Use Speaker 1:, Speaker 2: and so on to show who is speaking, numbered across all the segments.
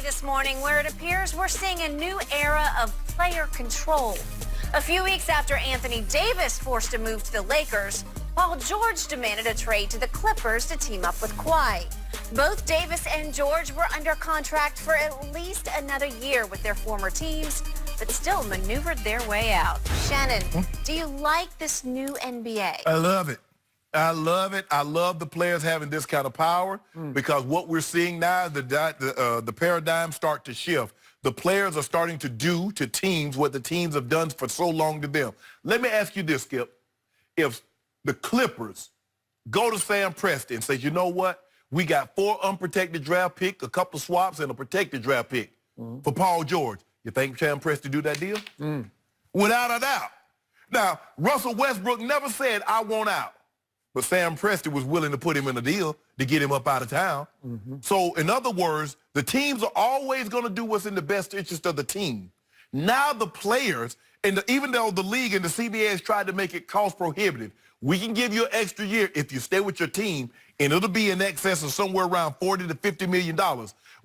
Speaker 1: NBA this morning, where it appears we're seeing a new era of player control. A few weeks after Anthony Davis forced a move to the Lakers, Paul George demanded a trade to the Clippers to team up with Kawhi. Both Davis and George were under contract for at least another year with their former teams, but still maneuvered their way out. Shannon, do you like this new NBA?
Speaker 2: I love it. I love it. I love the players having this kind of power because what we're seeing now, the paradigm start to shift. The players are starting to do to teams what the teams have done for so long to them. Let me ask you this, Skip. If the Clippers go to Sam Presti and say, you know what? We got 4 unprotected draft picks, a couple of swaps, and a protected draft pick for Paul George. You think Sam Presti do that deal? Without a doubt. Now, Russell Westbrook never said, I want out. But Sam Presti was willing to put him in a deal to get him up out of town. So, in other words, the teams are always going to do what's in the best interest of the team. Now the players, and even though the league and the CBA has tried to make it cost prohibitive, we can give you an extra year if you stay with your team, and it'll be in excess of somewhere around $40 to $50 million.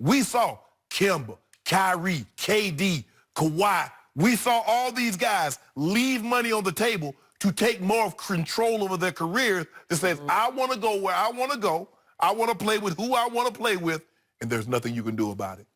Speaker 2: We saw Kemba, Kyrie, KD, Kawhi. We saw all these guys leave money on the table to take more of control over their careers that says, I want to go where I want to go. I want to play with who I want to play with, and there's nothing you can do about it.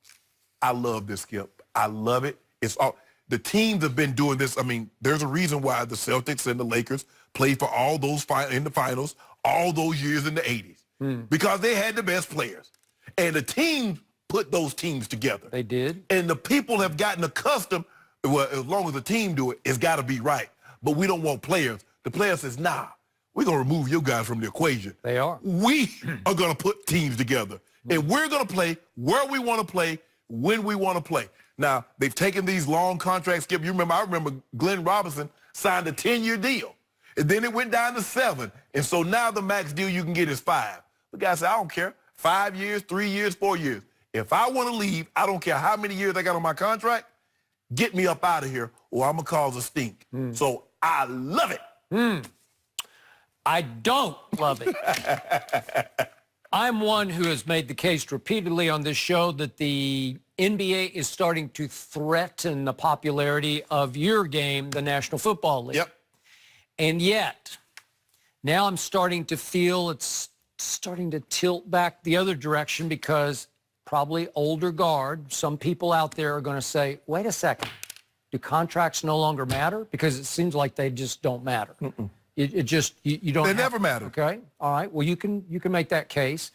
Speaker 2: I love this, Skip. I love it. It's all the teams have been doing this. I mean, there's a reason why the Celtics and the Lakers played for all those in the finals all those years in the 80s because they had the best players. And the team put those teams together.
Speaker 3: They did.
Speaker 2: And the people have gotten accustomed, well, as long as the team do it, it's got to be right. But we don't want players. The player says, nah, we're going to remove you guys from the equation.
Speaker 3: They are.
Speaker 2: We are going to put teams together. And we're going to play where we want to play, when we want to play. Now, they've taken these long contracts. Skip, I remember Glenn Robinson signed a 10-year deal. And then it went down to 7. And so now the max deal you can get is 5. The guy said, I don't care. 5 years, 3 years, 4 years. If I want to leave, I don't care how many years I got on my contract, get me up out of here or I'm going to cause a stink. So I love it.
Speaker 3: I don't love it. I'm one who has made the case repeatedly on this show that the NBA is starting to threaten the popularity of your game, the National Football League.
Speaker 2: Yep.
Speaker 3: And yet, now I'm starting to feel it's starting to tilt back the other direction because probably older guard, some people out there are going to say, wait a second. Do contracts no longer matter? Because it seems like they just don't matter. It just, you don't.
Speaker 2: They never matter.
Speaker 3: Okay. All right. Well, you can make that case.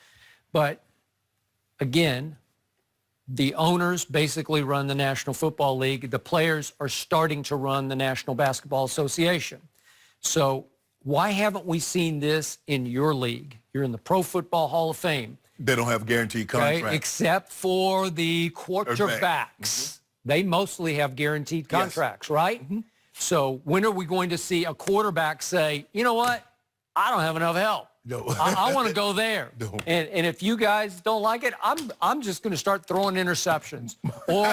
Speaker 3: But again, the owners basically run the National Football League. The players are starting to run the National Basketball Association. So why haven't we seen this in your league? You're in the Pro Football Hall of Fame.
Speaker 2: They don't have guaranteed contracts.
Speaker 3: Okay? Except for the quarterbacks. They mostly have guaranteed contracts, right? So when are we going to see a quarterback say, you know what? I don't have enough help.
Speaker 2: No.
Speaker 3: I want to go there.
Speaker 2: No.
Speaker 3: And if you guys don't like it, I'm just going to start throwing interceptions. Or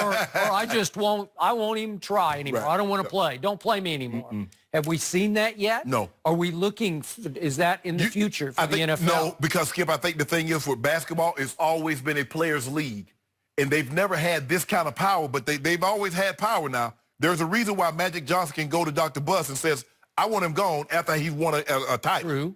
Speaker 3: I won't even try anymore.
Speaker 2: Right.
Speaker 3: I don't want to play. Don't play me anymore. Have we seen that yet?
Speaker 2: No.
Speaker 3: Are we looking, is that in the future for the NFL?
Speaker 2: No, because, Skip, I think the thing is with basketball, it's always been a players' league. And they've never had this kind of power, but they've always had power now. There's a reason why Magic Johnson can go to Dr. Buss and says, I want him gone after he's won a title.
Speaker 3: True.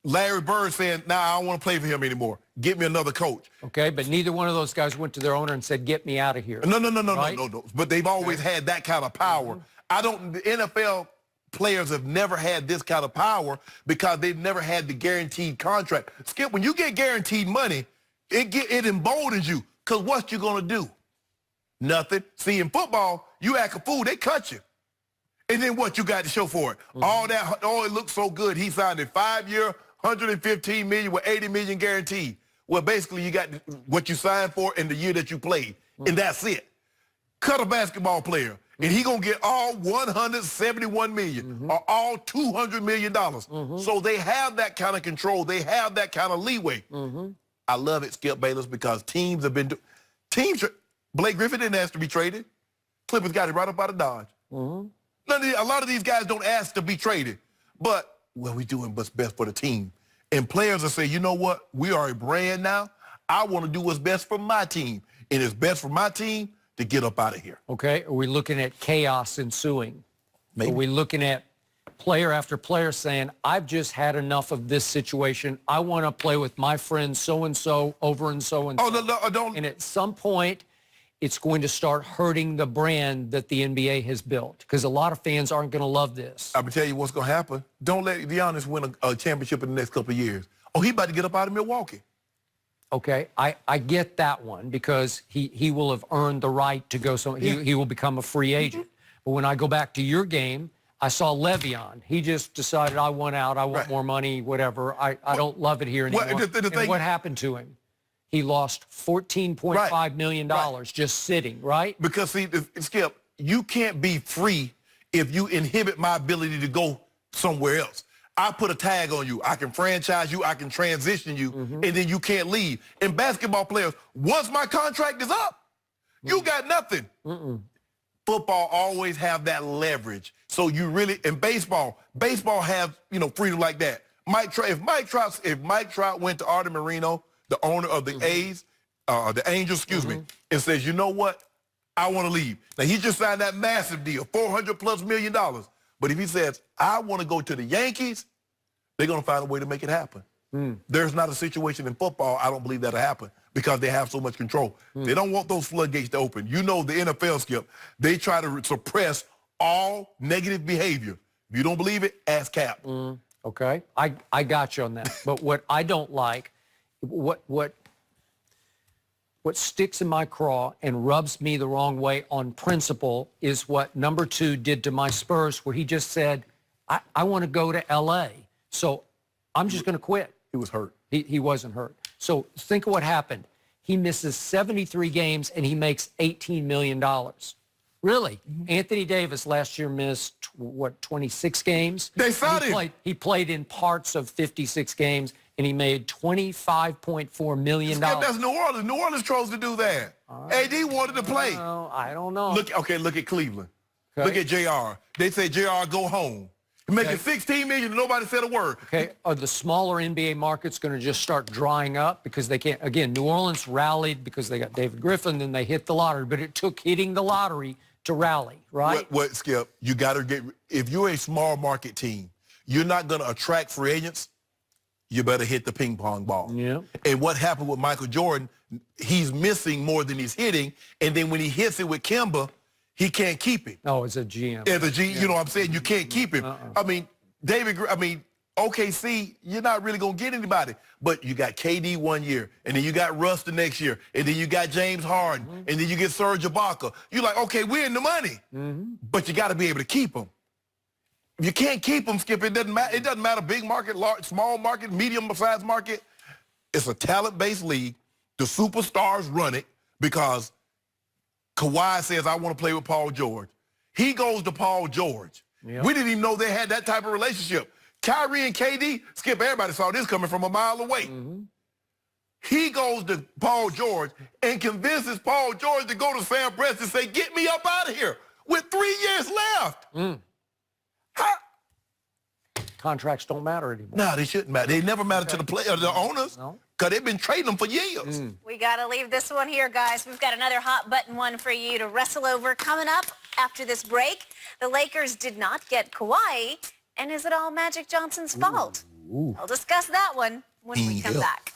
Speaker 2: Larry Bird saying, nah, I don't want to play for him anymore. Get me another coach.
Speaker 3: Okay, but neither one of those guys went to their owner and said, get me out of here.
Speaker 2: No. But they've always had that kind of power. The NFL players have never had this kind of power because they've never had the guaranteed contract. Skip, when you get guaranteed money, it emboldens you. Because what you going to do? Nothing. See, in football, you act a fool, they cut you. And then what you got to show for it? All that, it looks so good. He signed a 5-year, $115 million with $80 million guaranteed. Well, basically, you got what you signed for in the year that you played, and that's it. Cut a basketball player, and he going to get all $171 million or all $200 million. So they have that kind of control. They have that kind of leeway. I love it, Skip Bayless, because teams have been Blake Griffin didn't ask to be traded. Clippers got it right up out of Dodge. A lot of these guys don't ask to be traded, but, well, we're doing what's best for the team. And players will say, you know what? We are a brand now. I want to do what's best for my team. and it's best for my team to get up out of here.
Speaker 3: Okay, are we looking at chaos ensuing?
Speaker 2: Maybe.
Speaker 3: Are we looking at player after player saying, I've just had enough of this situation. I want to play with my friend so-and-so over and so-and-so.
Speaker 2: Oh, no, don't.
Speaker 3: And at some point, it's going to start hurting the brand that the NBA has built because a lot of fans aren't going to love this.
Speaker 2: I'm going to tell you what's going to happen. Don't let Giannis win a championship in the next couple of years. Oh, he about to get up out of Milwaukee.
Speaker 3: Okay, I get that one because he will have earned the right to go. So he will become a free agent. But when I go back to your game, I saw Le'Veon. He just decided, I want out. I want more money, whatever. I don't love it here anymore. And what happened to him? He lost $14.5 million just sitting, right?
Speaker 2: Because, see, Skip, you can't be free if you inhibit my ability to go somewhere else. I put a tag on you. I can franchise you. I can transition you, and then you can't leave. And basketball players, once my contract is up, you got nothing. Football always have that leverage. So you really, in baseball have, freedom like that. If Mike Trout went to Artie Moreno, the owner of the the Angels, excuse me, and says, you know what? I want to leave. Now, he just signed that massive deal, $400+ million. But if he says, I want to go to the Yankees, they're going to find a way to make it happen. There's not a situation in football, I don't believe that'll happen because they have so much control. They don't want those floodgates to open. You know the NFL, Skip, they try to suppress all negative behavior. If you don't believe it, ask Cap.
Speaker 3: Okay, I got you on that. But what I don't like, what sticks in my craw and rubs me the wrong way on principle is what number 2 did to my Spurs, where he just said, I want to go to LA. So I'm just going to quit.
Speaker 2: He was hurt.
Speaker 3: He wasn't hurt. So think of what happened. He misses 73 games and he makes $18 million. Really? Anthony Davis last year missed, 26 games?
Speaker 2: They found him.
Speaker 3: He played in parts of 56 games and he made $25.4 million.
Speaker 2: That's New Orleans. New Orleans chose to do that. AD wanted to play.
Speaker 3: I don't know.
Speaker 2: Look at Cleveland. Okay. Look at JR. They say JR go home. He's making $16 million and nobody said a word.
Speaker 3: Okay, are the smaller NBA markets going to just start drying up because they can't? Again, New Orleans rallied because they got David Griffin, then they hit the lottery, but it took hitting the lottery to rally, right?
Speaker 2: What Skip, you got to if you're a small market team, you're not going to attract free agents, you better hit the ping pong ball.
Speaker 3: Yeah.
Speaker 2: And what happened with Michael Jordan, he's missing more than he's hitting, and then when he hits it with Kemba, he can't keep him.
Speaker 3: Oh, as a GM.
Speaker 2: As a GM, you know what I'm saying? You can't keep him. I mean, OKC, you're not really going to get anybody. But you got KD 1 year, and then you got Russ the next year, and then you got James Harden, and then you get Serge Ibaka. You're like, okay, we're in the money. But you got to be able to keep them. If you can't keep them, Skip, it doesn't matter. It doesn't matter big market, large, small market, medium-sized market. It's a talent-based league. The superstars run it because Kawhi says, I want to play with Paul George. He goes to Paul George. Yep. We didn't even know they had that type of relationship. Kyrie and KD, Skip, everybody saw this coming from a mile away. He goes to Paul George and convinces Paul George to go to Sam Presti and say, get me up out of here with 3 years left. How?
Speaker 3: Contracts don't matter anymore.
Speaker 2: No, they shouldn't matter. They never matter to the players, the owners.
Speaker 3: No.
Speaker 2: Because they've been trading them for years.
Speaker 1: We got to leave this one here, guys. We've got another hot button one for you to wrestle over coming up after this break. The Lakers did not get Kawhi, and is it all Magic Johnson's fault? I'll discuss that one when we come back.